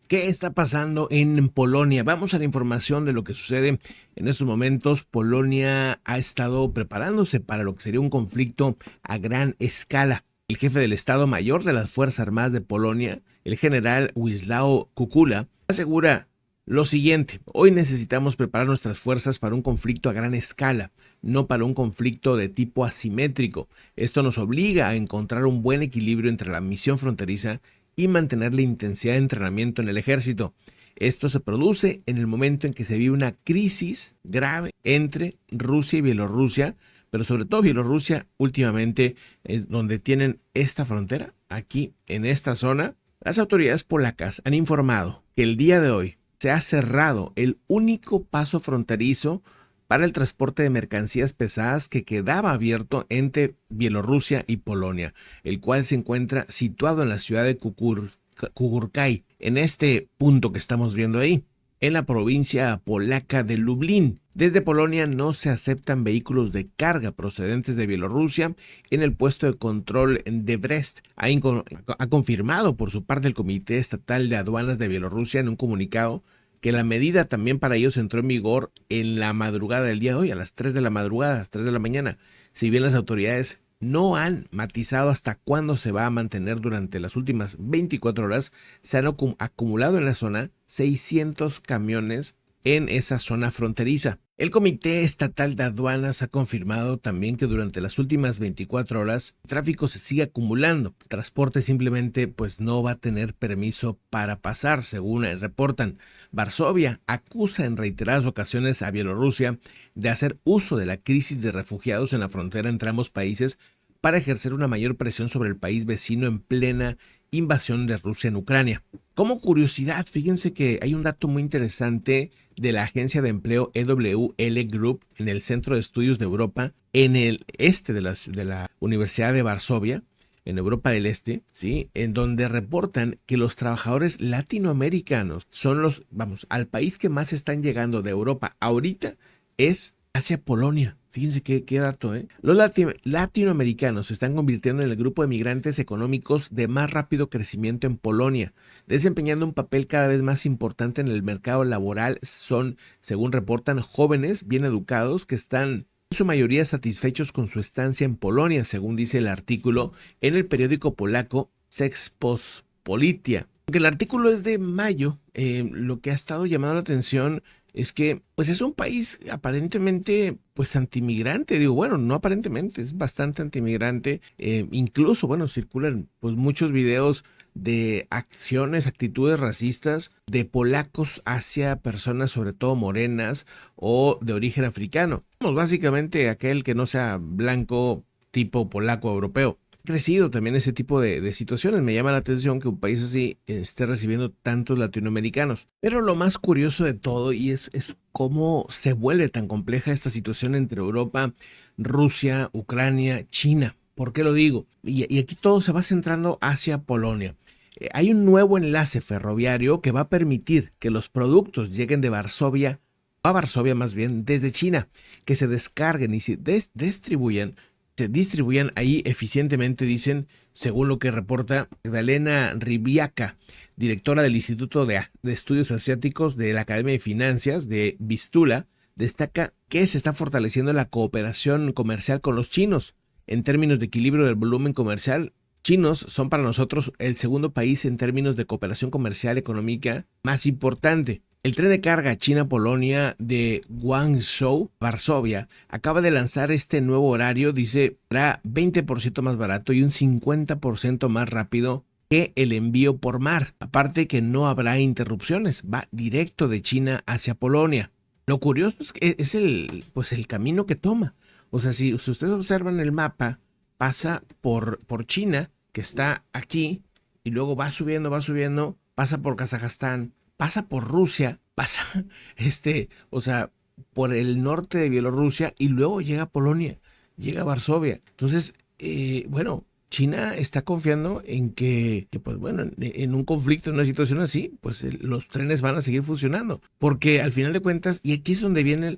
¿Qué está pasando en Polonia? Vamos a la información de lo que sucede en estos momentos. Polonia ha estado preparándose para lo que sería un conflicto a gran escala. El jefe del Estado Mayor de las Fuerzas Armadas de Polonia, el general Wisław Kukula, asegura lo siguiente: hoy necesitamos preparar nuestras fuerzas para un conflicto a gran escala, no para un conflicto de tipo asimétrico. Esto nos obliga a encontrar un buen equilibrio entre la misión fronteriza y mantener la intensidad de entrenamiento en el ejército. Esto se produce en el momento en que se vive una crisis grave entre Rusia y Bielorrusia, pero sobre todo Bielorrusia últimamente es donde tienen esta frontera, aquí en esta zona. Las autoridades polacas han informado que el día de hoy se ha cerrado el único paso fronterizo para el transporte de mercancías pesadas que quedaba abierto entre Bielorrusia y Polonia, el cual se encuentra situado en la ciudad de Kugurkai, en este punto que estamos viendo ahí, en la provincia polaca de Lublin. Desde Polonia no se aceptan vehículos de carga procedentes de Bielorrusia en el puesto de control de Brest. Ha confirmado por su parte el Comité Estatal de Aduanas de Bielorrusia en un comunicado que la medida también para ellos entró en vigor en la madrugada del día de hoy, a las 3 de la madrugada, a las 3 de la mañana. Si bien las autoridades no han matizado hasta cuándo se va a mantener durante las últimas 24 horas, se han acumulado en la zona 600 camiones en esa zona fronteriza. El Comité Estatal de Aduanas ha confirmado también que durante las últimas 24 horas el tráfico se sigue acumulando. El transporte simplemente pues no va a tener permiso para pasar, según reportan. Varsovia acusa en reiteradas ocasiones a Bielorrusia de hacer uso de la crisis de refugiados en la frontera entre ambos países para ejercer una mayor presión sobre el país vecino en plena invasión de Rusia en Ucrania. Como curiosidad, fíjense que hay un dato muy interesante de la agencia de empleo EWL Group en el Centro de Estudios de Europa, en el este de la Universidad de Varsovia, en Europa del Este, ¿sí? En donde reportan que los trabajadores latinoamericanos son al país que más están llegando de Europa ahorita es hacia Polonia. Fíjense qué dato, ¿eh? Los latinoamericanos se están convirtiendo en el grupo de migrantes económicos de más rápido crecimiento en Polonia, desempeñando un papel cada vez más importante en el mercado laboral. Son, según reportan, jóvenes bien educados que están en su mayoría satisfechos con su estancia en Polonia, según dice el artículo en el periódico polaco Rzeczpospolita. Aunque el artículo es de mayo, lo que ha estado llamando la atención es que pues es un país aparentemente pues antimigrante. Digo, bueno, no aparentemente, es bastante antimigrante. Incluso, bueno, circulan pues muchos videos de actitudes racistas de polacos hacia personas sobre todo morenas o de origen africano. Básicamente aquel que no sea blanco tipo polaco europeo. Crecido también ese tipo de situaciones. Me llama la atención que un país así esté recibiendo tantos latinoamericanos. Pero lo más curioso de todo y es cómo se vuelve tan compleja esta situación entre Europa, Rusia, Ucrania, China. ¿Por qué lo digo? Y aquí todo se va centrando hacia Polonia. Hay un nuevo enlace ferroviario que va a permitir que los productos lleguen de Varsovia, a Varsovia más bien, desde China, que se descarguen y se distribuyan ahí eficientemente, dicen, según lo que reporta Magdalena Ribiaka, directora del Instituto de Estudios Asiáticos de la Academia de Finanzas de Vistula. Destaca que se está fortaleciendo la cooperación comercial con los chinos. En términos de equilibrio del volumen comercial, chinos son para nosotros el segundo país en términos de cooperación comercial económica más importante. El tren de carga China-Polonia de Guangzhou, Varsovia, acaba de lanzar este nuevo horario. Dice, será 20% más barato y un 50% más rápido que el envío por mar. Aparte que no habrá interrupciones, va directo de China hacia Polonia. Lo curioso es que es el camino que toma. O sea, si ustedes observan el mapa, pasa por China, que está aquí, y luego va subiendo, pasa por Kazajstán, pasa por Rusia, pasa por el norte de Bielorrusia y luego llega a Polonia, llega a Varsovia. Entonces, bueno, China está confiando en que pues bueno, en un conflicto, en una situación así, pues los trenes van a seguir funcionando. Porque al final de cuentas, y aquí es donde viene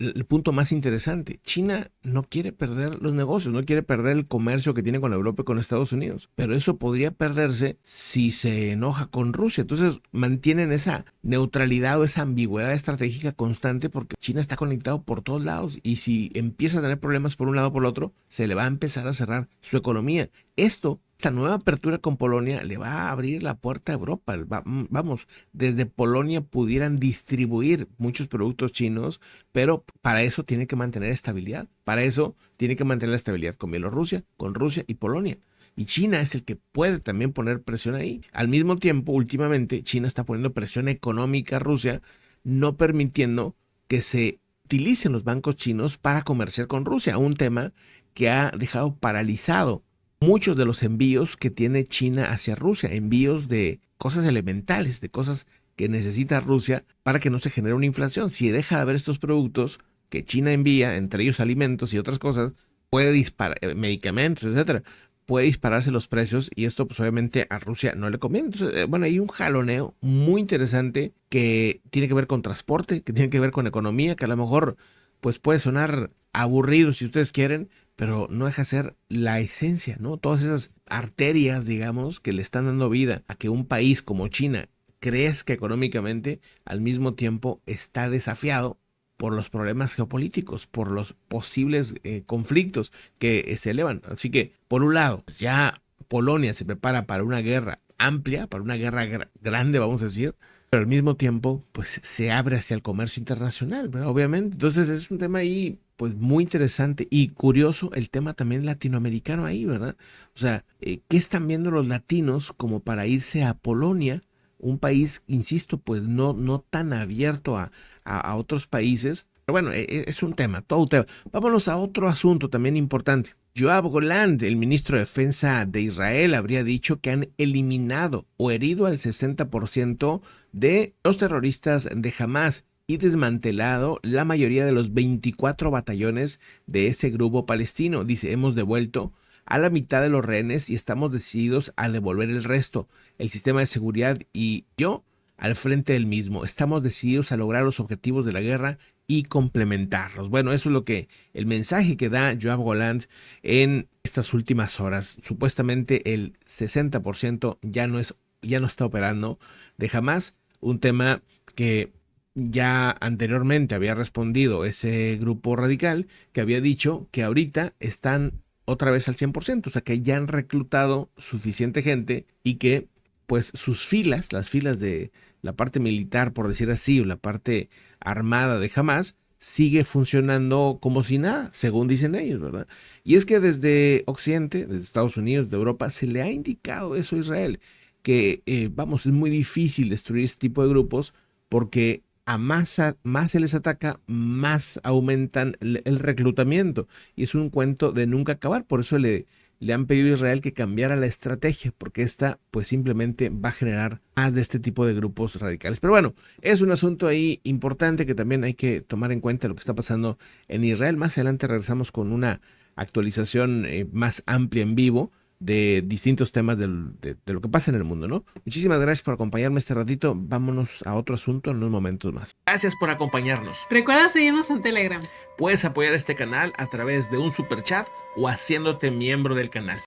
el punto más interesante. China no quiere perder los negocios, no quiere perder el comercio que tiene con Europa y con Estados Unidos. Pero eso podría perderse si se enoja con Rusia. Entonces mantienen esa neutralidad o esa ambigüedad estratégica constante porque China está conectado por todos lados y si empieza a tener problemas por un lado o por el otro, se le va a empezar a cerrar su economía. Esta nueva apertura con Polonia le va a abrir la puerta a Europa. Vamos, desde Polonia pudieran distribuir muchos productos chinos, pero para eso tiene que mantener estabilidad. Para eso tiene que mantener la estabilidad con Bielorrusia, con Rusia y Polonia. Y China es el que puede también poner presión ahí. Al mismo tiempo, últimamente, China está poniendo presión económica a Rusia, no permitiendo que se utilicen los bancos chinos para comerciar con Rusia. Un tema que ha dejado paralizado muchos de los envíos que tiene China hacia Rusia, envíos de cosas elementales, de cosas que necesita Rusia para que no se genere una inflación. Si deja de haber estos productos que China envía, entre ellos alimentos y otras cosas, puede disparar, medicamentos, etcétera, puede dispararse los precios y esto pues obviamente a Rusia no le conviene. Entonces, bueno, hay un jaloneo muy interesante que tiene que ver con transporte, que tiene que ver con economía, que a lo mejor pues puede sonar aburrido si ustedes quieren, pero no deja de ser la esencia, ¿no? Todas esas arterias, digamos, que le están dando vida a que un país como China crezca económicamente, al mismo tiempo está desafiado por los problemas geopolíticos, por los posibles conflictos que se elevan. Así que, por un lado, ya Polonia se prepara para una guerra amplia, para una guerra grande, vamos a decir, pero al mismo tiempo, pues se abre hacia el comercio internacional, ¿verdad? Obviamente. Entonces es un tema ahí, pues muy interesante y curioso el tema también latinoamericano ahí, ¿verdad? O sea, ¿qué están viendo los latinos como para irse a Polonia? Un país, insisto, pues no tan abierto a otros países. Pero bueno, es un tema, todo un tema. Vámonos a otro asunto también importante. Yoav Golant, el ministro de Defensa de Israel, habría dicho que han eliminado o herido al 60% de los terroristas de Hamas y desmantelado la mayoría de los 24 batallones de ese grupo palestino. Dice, hemos devuelto a la mitad de los rehenes y estamos decididos a devolver el resto. El sistema de seguridad y yo al frente del mismo. Estamos decididos a lograr los objetivos de la guerra y complementarlos. Bueno, eso es lo que el mensaje que da Yoav Golant en estas últimas horas. Supuestamente el 60% ya no está operando de Hamas, un tema que ya anteriormente había respondido ese grupo radical que había dicho que ahorita están otra vez al 100%, o sea que ya han reclutado suficiente gente y que pues sus filas, las filas de la parte militar, por decir así, o la parte armada de Hamas, sigue funcionando como si nada, según dicen ellos, ¿verdad? Y es que desde Occidente, desde Estados Unidos, de Europa, se le ha indicado eso a Israel, que vamos, es muy difícil destruir este tipo de grupos porque a más se les ataca, más aumentan el reclutamiento. Y es un cuento de nunca acabar, por eso le han pedido a Israel que cambiara la estrategia, porque esta pues simplemente va a generar más de este tipo de grupos radicales. Pero bueno, es un asunto ahí importante que también hay que tomar en cuenta lo que está pasando en Israel. Más adelante regresamos con una actualización más amplia en vivo de distintos temas de lo que pasa en el mundo, ¿no? Muchísimas gracias por acompañarme este ratito. Vámonos a otro asunto en unos momentos más. Gracias por acompañarnos. Recuerda seguirnos en Telegram. Puedes apoyar este canal a través de un super chat o haciéndote miembro del canal.